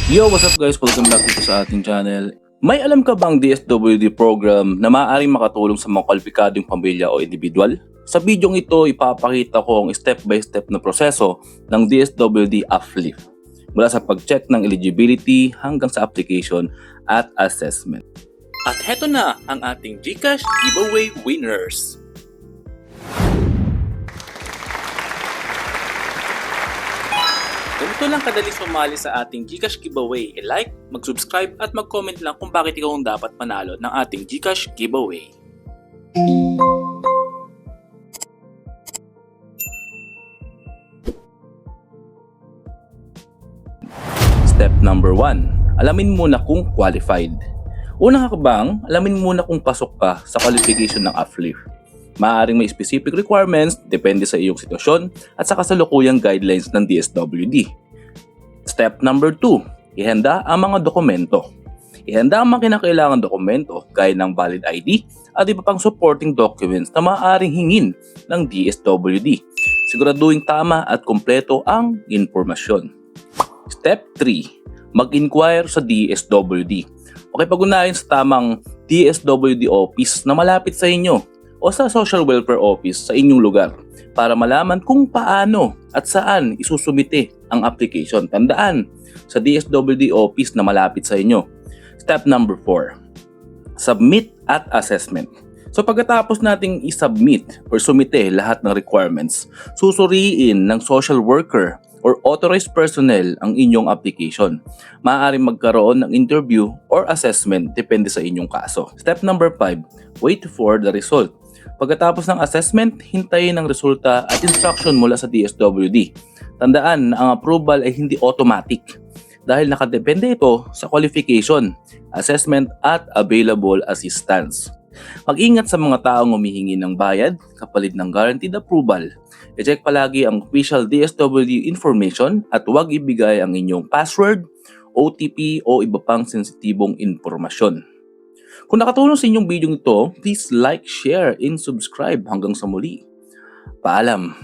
Yo, what's up guys? Welcome back dito sa ating channel. May alam ka bang DSWD program na maaaring makatulong sa mga kwalipikadong pamilya o individual? Sa bidyong ito, ipapakita ko ang step-by-step na proseso ng DSWD Uplift mula sa pag-check ng eligibility hanggang sa application at assessment. At heto na ang ating GCash giveaway winners. Ganito lang kadali sumali sa ating GCash giveaway. I-like, mag-subscribe at mag-comment lang kung bakit ikaw ang dapat manalo ng ating GCash giveaway. Step number 1. Alamin muna kung qualified. Unang hakbang, alamin muna kung pasok ka sa qualification ng Uplift. Maaaring may specific requirements, depende sa iyong sitwasyon at sa kasalukuyang guidelines ng DSWD. Step number 2. Ihanda ang mga dokumento. Ihanda ang mga kinakailangan dokumento gaya ng valid ID at iba pang supporting documents na maaaring hingin ng DSWD. Siguraduhin tama at kompleto ang impormasyon. Step 3. Mag-inquire sa DSWD. Pakipag-ugnayan sa tamang DSWD office na malapit sa inyo o sa Social Welfare Office sa inyong lugar para malaman kung paano at saan isusumite ang application. Tandaan, sa DSWD office na malapit sa inyo. Step number 4. Submit at assessment. So pagkatapos nating i-submit or sumite lahat ng requirements, susuriin ng social worker or authorized personnel ang inyong application. Maaaring magkaroon ng interview or assessment depende sa inyong kaso. Step number 5. Wait for the result. Pagkatapos ng assessment, hintayin ang resulta at instruction mula sa DSWD. Tandaan na ang approval ay hindi automatic dahil nakadepende ito sa qualification, assessment at available assistance. Mag-ingat sa mga taong humihingi ng bayad kapalit ng guaranteed approval. I-check palagi ang official DSWD information at huwag ibigay ang inyong password, OTP o iba pang sensitibong impormasyon. Kung nakatulong sa inyong video ito, please like, share, and subscribe hanggang sa muli. Paalam!